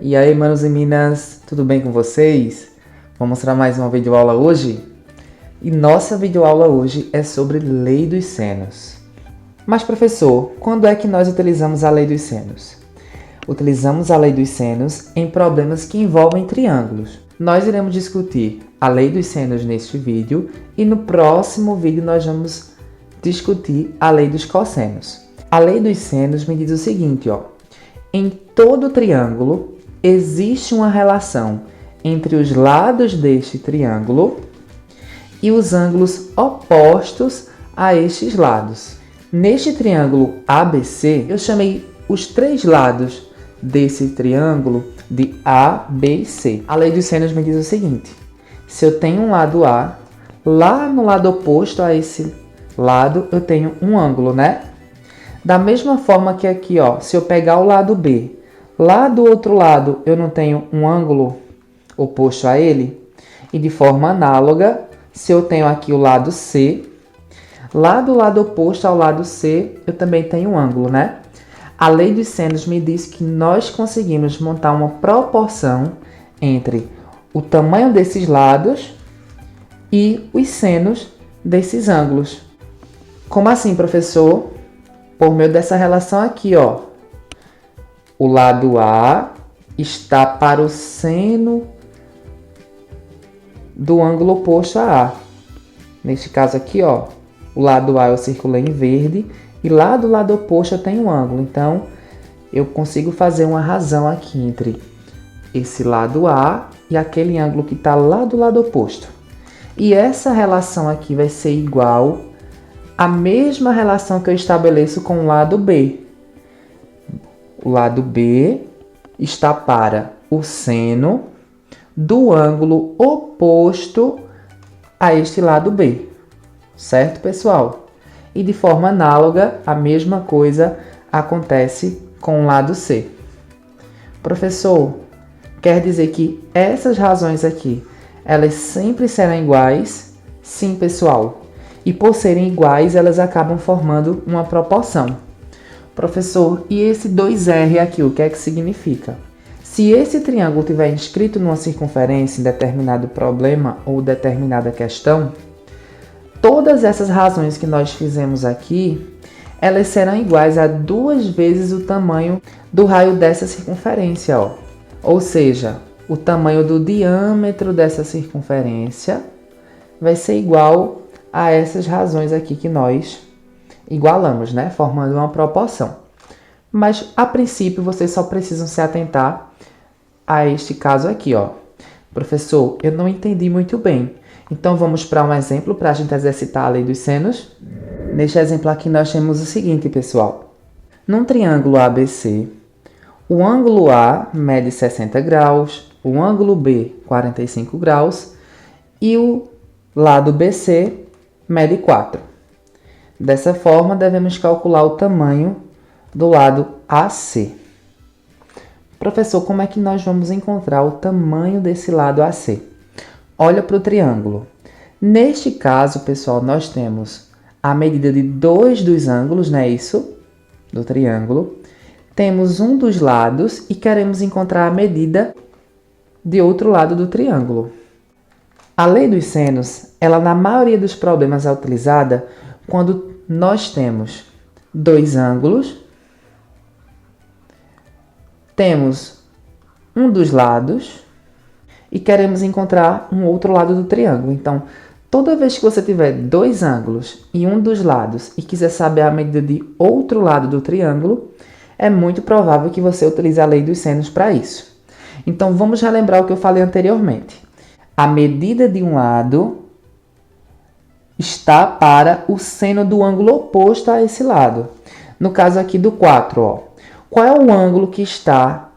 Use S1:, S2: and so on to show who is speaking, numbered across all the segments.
S1: E aí, manos e minas, tudo bem com vocês? Vou mostrar mais uma videoaula hoje. E nossa videoaula hoje é sobre lei dos senos. Mas professor, quando é que nós utilizamos a lei dos senos? Utilizamos a lei dos senos em problemas que envolvem triângulos. Nós iremos discutir a lei dos senos neste vídeo e no próximo vídeo nós vamos discutir a lei dos cossenos. A lei dos senos me diz o seguinte, ó. Em todo triângulo existe uma relação entre os lados deste triângulo e os ângulos opostos a estes lados. Neste triângulo ABC, eu chamei os três lados desse triângulo de A, B e C. A lei dos senos me diz o seguinte: se eu tenho um lado A, lá no lado oposto a esse lado eu tenho um ângulo, né? Da mesma forma que aqui, ó, se eu pegar o lado B, lá do outro lado eu não tenho um ângulo oposto a ele, e de forma análoga, se eu tenho aqui o lado C, lá do lado oposto ao lado C, eu também tenho um ângulo, né? A lei dos senos me diz que nós conseguimos montar uma proporção entre o tamanho desses lados e os senos desses ângulos. Como assim, professor? Por meio dessa relação aqui, ó. O lado A está para o seno do ângulo oposto a A. Neste caso aqui, ó, o lado A eu circulei em verde e lá do lado oposto eu tenho um ângulo. Então, eu consigo fazer uma razão aqui entre esse lado A e aquele ângulo que está lá do lado oposto. E essa relação aqui vai ser igual à mesma relação que eu estabeleço com o lado B. O lado B está para o seno do ângulo oposto a este lado B. Certo, pessoal? E de forma análoga, a mesma coisa acontece com o lado C. Professor, quer dizer que essas razões aqui, elas sempre serão iguais? Sim, pessoal. E por serem iguais, elas acabam formando uma proporção. Professor, e esse 2R aqui, o que é que significa? Se esse triângulo estiver inscrito numa circunferência em determinado problema ou determinada questão, todas essas razões que nós fizemos aqui, elas serão iguais a 2 vezes o tamanho do raio dessa circunferência, ó. Ou seja, o tamanho do diâmetro dessa circunferência vai ser igual a essas razões aqui que nós igualamos, né? Formando uma proporção. Mas, a princípio, vocês só precisam se atentar a este caso aqui, ó. Professor, eu não entendi muito bem. Então, vamos para um exemplo para a gente exercitar a lei dos senos. Neste exemplo aqui, nós temos o seguinte, pessoal. Num triângulo ABC, o ângulo A mede 60 graus, o ângulo B 45 graus e o lado BC mede 4. Dessa forma, devemos calcular o tamanho do lado AC. Professor, como é que nós vamos encontrar o tamanho desse lado AC? Olha para o triângulo. Neste caso, pessoal, nós temos a medida de 2 dos ângulos, não é isso? Do triângulo. Temos um dos lados e queremos encontrar a medida de outro lado do triângulo. A lei dos senos, ela na maioria dos problemas é utilizada quando nós temos 2 ângulos, temos um dos lados e queremos encontrar um outro lado do triângulo. Então, toda vez que você tiver 2 ângulos e um dos lados e quiser saber a medida de outro lado do triângulo, é muito provável que você utilize a lei dos senos para isso. Então, vamos relembrar o que eu falei anteriormente. A medida de um lado está para o seno do ângulo oposto a esse lado. No caso aqui do 4, ó. Qual é o ângulo que está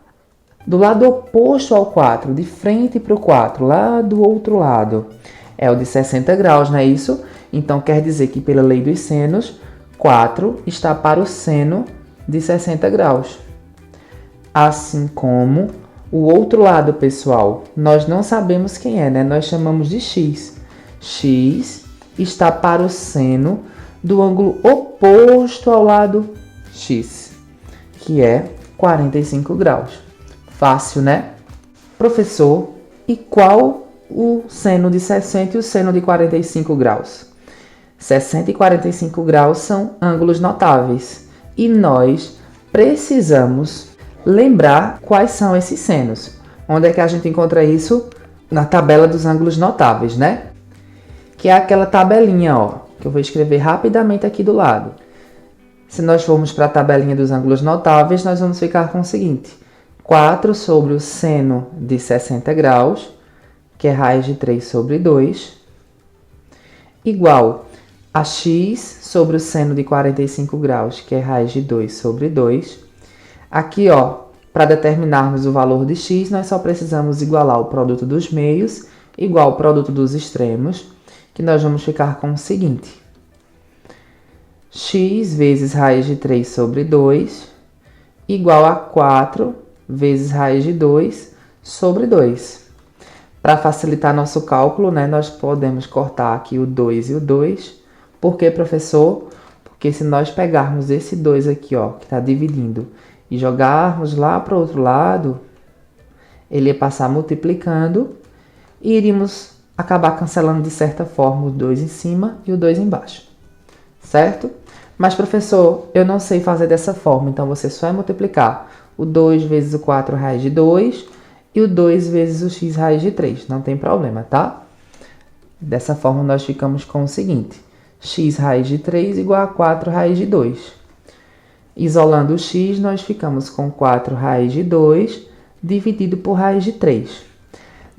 S1: do lado oposto ao 4, de frente para o 4, lá do outro lado? É o de 60 graus, não é isso? Então, quer dizer que pela lei dos senos, 4 está para o seno de 60 graus. Assim como o outro lado, pessoal, nós não sabemos quem é, né? Nós chamamos de x. X está para o seno do ângulo oposto ao lado x, que é 45 graus. Fácil, né? Professor, e qual o seno de 60 e o seno de 45 graus? 60 e 45 graus são ângulos notáveis e nós precisamos lembrar quais são esses senos. Onde é que a gente encontra isso? Na tabela dos ângulos notáveis, né? Que é aquela tabelinha, ó, que eu vou escrever rapidamente aqui do lado. Se nós formos para a tabelinha dos ângulos notáveis, nós vamos ficar com o seguinte: 4 sobre o seno de 60 graus, que é raiz de 3 sobre 2, igual a x sobre o seno de 45 graus, que é raiz de 2 sobre 2. Aqui, ó, para determinarmos o valor de x, nós só precisamos igualar o produto dos meios igual ao produto dos extremos, que nós vamos ficar com o seguinte: x vezes raiz de 3 sobre 2 igual a 4 vezes raiz de 2 sobre 2. Para facilitar nosso cálculo, né, nós podemos cortar aqui o 2 e o 2. Por quê, professor? Porque se nós pegarmos esse 2 aqui, ó, que está dividindo, e jogarmos lá para o outro lado, ele ia passar multiplicando e iríamos acabar cancelando de certa forma o 2 em cima e o 2 embaixo. Certo? Mas, professor, eu não sei fazer dessa forma, então você só vai multiplicar o 2 vezes o 4 raiz de 2 e o 2 vezes o x raiz de 3. Não tem problema, tá? Dessa forma, nós ficamos com o seguinte: x raiz de 3 igual a 4 raiz de 2. Isolando o x, nós ficamos com 4 raiz de 2 dividido por raiz de 3.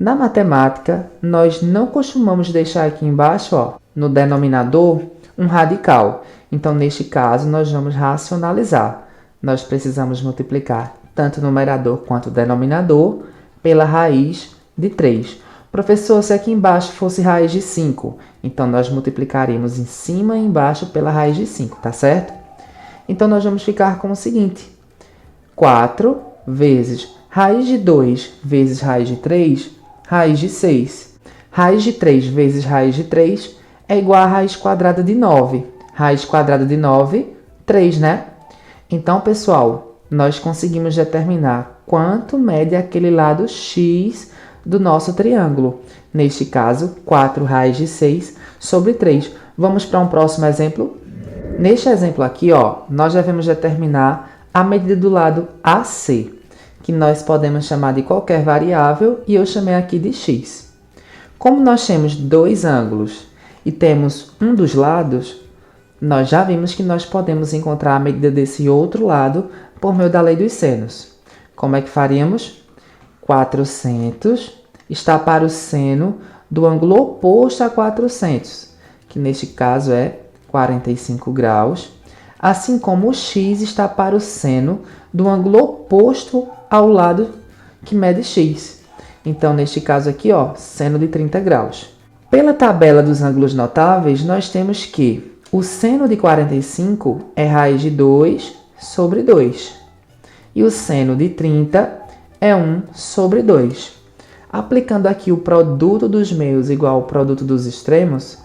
S1: Na matemática, nós não costumamos deixar aqui embaixo, ó, no denominador, um radical. Então, neste caso, nós vamos racionalizar. Nós precisamos multiplicar tanto o numerador quanto o denominador pela raiz de 3. Professor, se aqui embaixo fosse raiz de 5, então nós multiplicaríamos em cima e embaixo pela raiz de 5, tá certo? Então, nós vamos ficar com o seguinte: 4 vezes raiz de 2 vezes raiz de 3, raiz de 6. Raiz de 3 vezes raiz de 3 é igual a raiz quadrada de 9. Raiz quadrada de 9, 3, né? Então, pessoal, nós conseguimos determinar quanto mede aquele lado x do nosso triângulo. Neste caso, 4 raiz de 6 sobre 3. Vamos para um próximo exemplo? Neste exemplo aqui, ó, nós devemos determinar a medida do lado AC, que nós podemos chamar de qualquer variável e eu chamei aqui de x. Como nós temos dois ângulos e temos um dos lados, nós já vimos que nós podemos encontrar a medida desse outro lado por meio da lei dos senos. Como é que faríamos? 400 está para o seno do ângulo oposto a 400, que neste caso é 45 graus, assim como o x está para o seno do ângulo oposto ao lado que mede x. Então, neste caso aqui, ó, seno de 30 graus. Pela tabela dos ângulos notáveis, nós temos que o seno de 45 é raiz de 2 sobre 2. E o seno de 30 é 1 sobre 2. Aplicando aqui o produto dos meios igual ao produto dos extremos,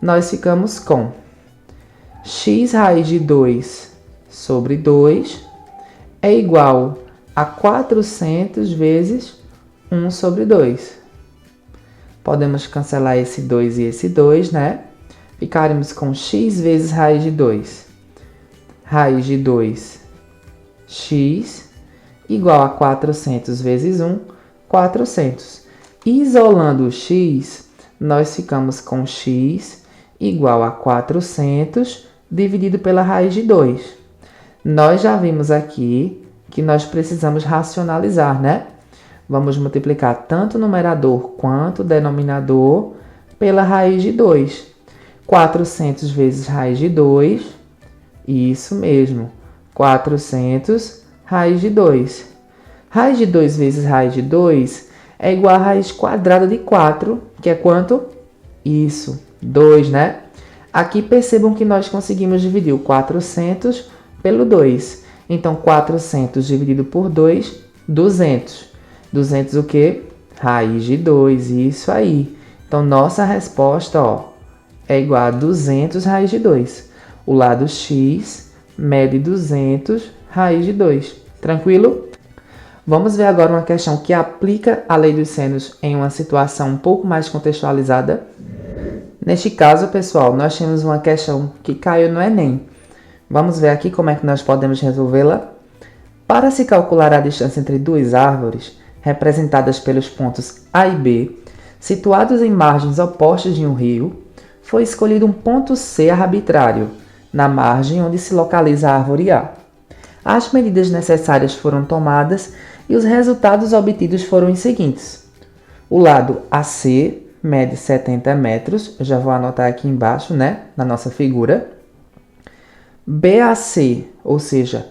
S1: nós ficamos com x raiz de 2 sobre 2 é igual a 400 vezes 1 sobre 2. Podemos cancelar esse 2 e esse 2, né? Ficaremos com x vezes raiz de 2. Raiz de 2, x, igual a 400 vezes 1, 400. Isolando o x, nós ficamos com x igual a 400 dividido pela raiz de 2. Nós já vimos aqui que nós precisamos racionalizar, né? Vamos multiplicar tanto o numerador quanto o denominador pela raiz de 2. 400 vezes raiz de 2, isso mesmo, 400 raiz de 2. Raiz de 2 vezes raiz de 2 é igual a raiz quadrada de 4, que é quanto? Isso, 2, né? Aqui percebam que nós conseguimos dividir o 400 pelo 2. Então, 400 dividido por 2, 200. 200 o quê? Raiz de 2, isso aí. Então, nossa resposta, ó, é igual a 200 raiz de 2. O lado x mede 200 raiz de 2. Tranquilo? Vamos ver agora uma questão que aplica a lei dos senos em uma situação um pouco mais contextualizada. Neste caso, pessoal, nós temos uma questão que caiu no Enem. Vamos ver aqui como é que nós podemos resolvê-la. Para se calcular a distância entre duas árvores, representadas pelos pontos A e B, situados em margens opostas de um rio, foi escolhido um ponto C arbitrário, na margem onde se localiza a árvore A. As medidas necessárias foram tomadas e os resultados obtidos foram os seguintes. O lado AC mede 70 metros, eu já vou anotar aqui embaixo, né, na nossa figura. BAC, ou seja,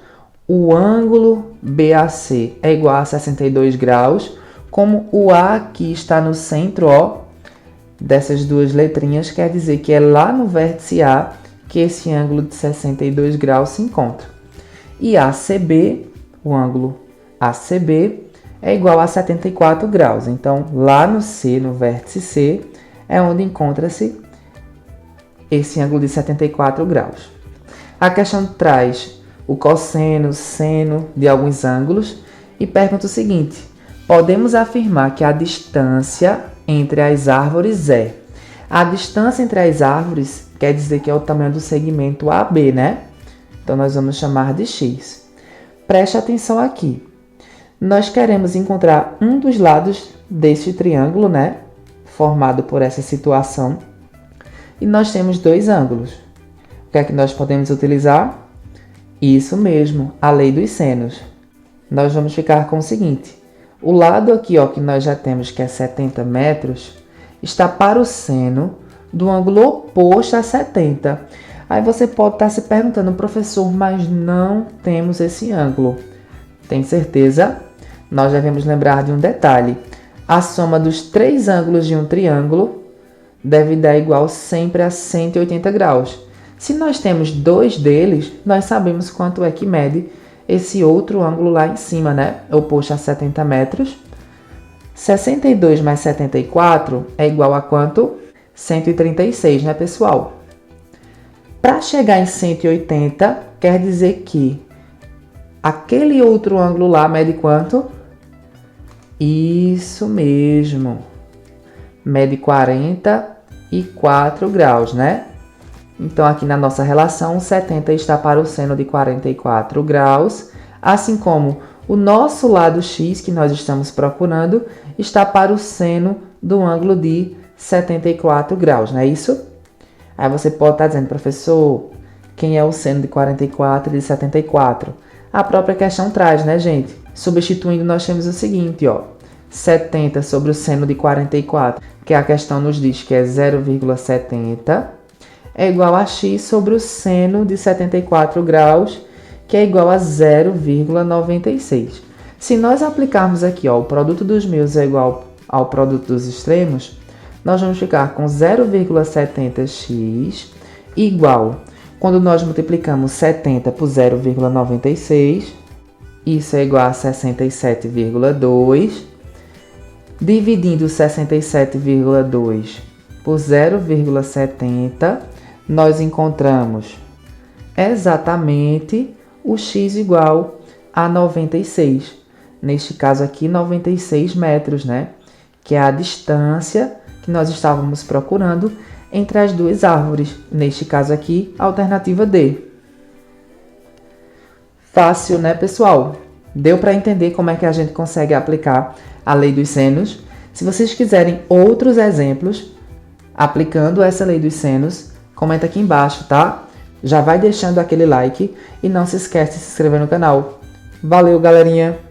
S1: o ângulo BAC é igual a 62 graus, como o A aqui está no centro, ó, dessas duas letrinhas, quer dizer que é lá no vértice A que esse ângulo de 62 graus se encontra. E ACB, o ângulo ACB, é igual a 74 graus. Então, lá no C, no vértice C, é onde encontra-se esse ângulo de 74 graus. A questão traz o cosseno, seno de alguns ângulos e pergunta o seguinte: podemos afirmar que a distância entre as árvores é... A distância entre as árvores quer dizer que é o tamanho do segmento AB, né? Então, nós vamos chamar de X. Preste atenção aqui. Nós queremos encontrar um dos lados deste triângulo, né? Formado por essa situação. E nós temos dois ângulos. O que é que nós podemos utilizar? Isso mesmo, a lei dos senos. Nós vamos ficar com o seguinte. O lado aqui, ó, que nós já temos, que é 70 metros, está para o seno do ângulo oposto a 70. Aí você pode estar se perguntando, professor, mas não temos esse ângulo. Tem certeza? Nós devemos lembrar de um detalhe. A soma dos três ângulos de um triângulo deve dar igual sempre a 180 graus. Se nós temos dois deles, nós sabemos quanto é que mede esse outro ângulo lá em cima, né? Oposto a 70 metros. 62 mais 74 é igual a quanto? 136, né, pessoal? Para chegar em 180, quer dizer que aquele outro ângulo lá mede quanto? Isso mesmo. Mede 44 graus, né? Então, aqui na nossa relação, 70 está para o seno de 44 graus, assim como o nosso lado x, que nós estamos procurando, está para o seno do ângulo de 74 graus, não é isso? Aí você pode estar dizendo, professor, quem é o seno de 44 e de 74? A própria questão traz, né, gente? Substituindo, nós temos o seguinte, ó. 70 sobre o seno de 44, que a questão nos diz que é 0,70, é igual a x sobre o seno de 74 graus, que é igual a 0,96. Se nós aplicarmos aqui, ó, o produto dos meios é igual ao produto dos extremos, nós vamos ficar com 0,70x igual, quando nós multiplicamos 70 por 0,96, isso é igual a 67,2, dividindo 67,2 por 0,70, nós encontramos exatamente o x igual a 96. Neste caso aqui, 96 metros, né? Que é a distância que nós estávamos procurando entre as duas árvores. Neste caso aqui, a alternativa D. Fácil, né, pessoal? Deu para entender como é que a gente consegue aplicar a lei dos senos? Se vocês quiserem outros exemplos aplicando essa lei dos senos, comenta aqui embaixo, tá? Já vai deixando aquele like e não se esquece de se inscrever no canal. Valeu, galerinha!